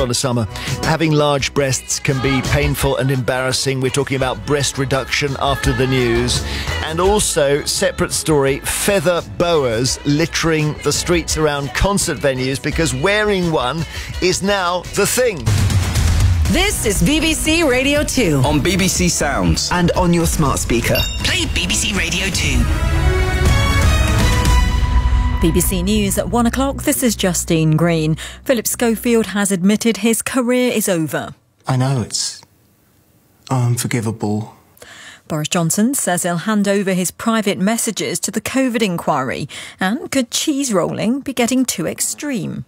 Donna Summer. Having large breasts can be painful and embarrassing. We're talking about breast reduction after the news. And also, separate story, feather boas littering the streets around concert venues because wearing one is now the thing. This is BBC Radio 2. On BBC Sounds. And on your smart speaker. Play BBC Radio 2. BBC News at 1 o'clock. This is Justine Green. Philip Schofield has admitted his career is over. I know it's unforgivable. Boris Johnson says he'll hand over his private messages to the COVID inquiry. And could cheese rolling be getting too extreme?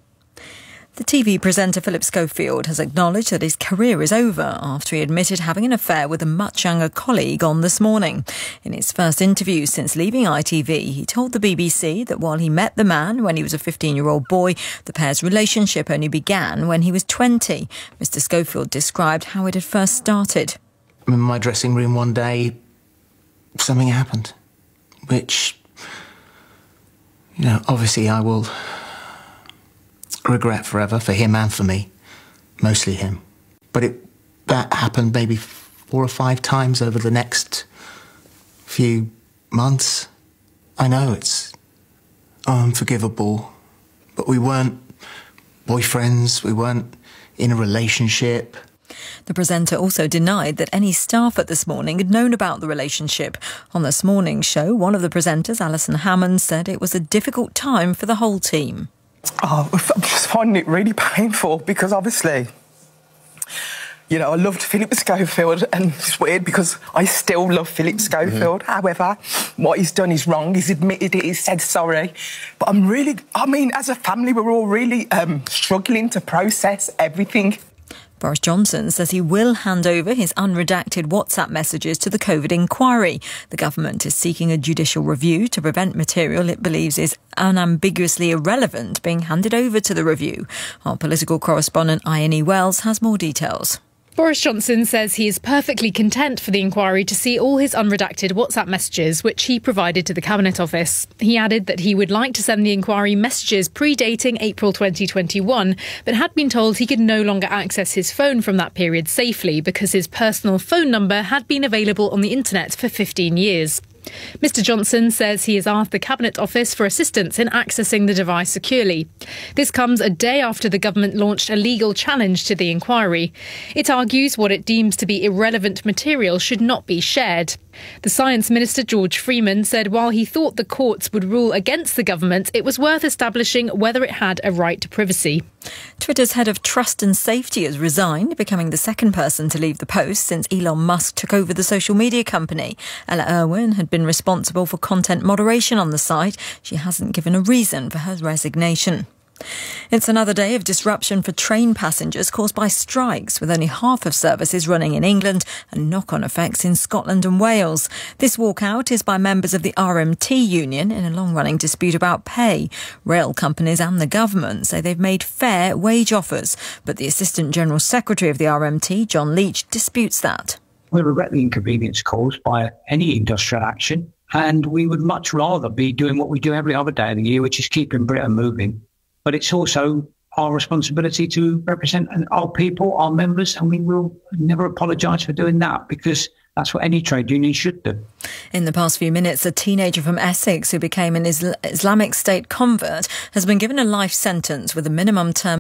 The TV presenter Philip Schofield has acknowledged that his career is over after he admitted having an affair with a much younger colleague on This Morning. In his first interview since leaving ITV, he told the BBC that while he met the man when he was a 15-year-old boy, the pair's relationship only began when he was 20. Mr. Schofield described how it had first started. I'm in my dressing room one day, something happened, which, obviously I will regret forever, for him and for me, mostly him. But that happened maybe 4 or 5 times over the next few months. I know it's unforgivable, but we weren't boyfriends, we weren't in a relationship. The presenter also denied that any staff at This Morning had known about the relationship. On This Morning show, one of the presenters, Alison Hammond, said it was a difficult time for the whole team. I'm just finding it really painful because obviously, I loved Philip Schofield, and it's weird because I still love Philip Schofield. However, what he's done is wrong. He's admitted it, he's said sorry. But as a family, we're all really struggling to process everything. Boris Johnson says he will hand over his unredacted WhatsApp messages to the COVID inquiry. The government is seeking a judicial review to prevent material it believes is unambiguously irrelevant being handed over to the review. Our political correspondent Ione Wells has more details. Boris Johnson says he is perfectly content for the inquiry to see all his unredacted WhatsApp messages, which he provided to the Cabinet Office. He added that he would like to send the inquiry messages predating April 2021, but had been told he could no longer access his phone from that period safely because his personal phone number had been available on the internet for 15 years. Mr Johnson says he has asked the Cabinet Office for assistance in accessing the device securely. This comes a day after the government launched a legal challenge to the inquiry. It argues what it deems to be irrelevant material should not be shared. The Science Minister, George Freeman, said while he thought the courts would rule against the government, it was worth establishing whether it had a right to privacy. Twitter's head of trust and safety has resigned, becoming the second person to leave the post since Elon Musk took over the social media company. Ella Irwin had been responsible for content moderation on the site. She hasn't given a reason for her resignation. It's another day of disruption for train passengers caused by strikes, with only half of services running in England and knock-on effects in Scotland and Wales. This walkout is by members of the RMT union in a long-running dispute about pay. Rail companies and the government say they've made fair wage offers, but the Assistant General Secretary of the RMT, John Leach, disputes that. We regret the inconvenience caused by any industrial action, and we would much rather be doing what we do every other day of the year, which is keeping Britain moving. But it's also our responsibility to represent our people, our members, and we will never apologise for doing that because that's what any trade union should do. In the past few minutes, a teenager from Essex who became an Islamic State convert has been given a life sentence with a minimum term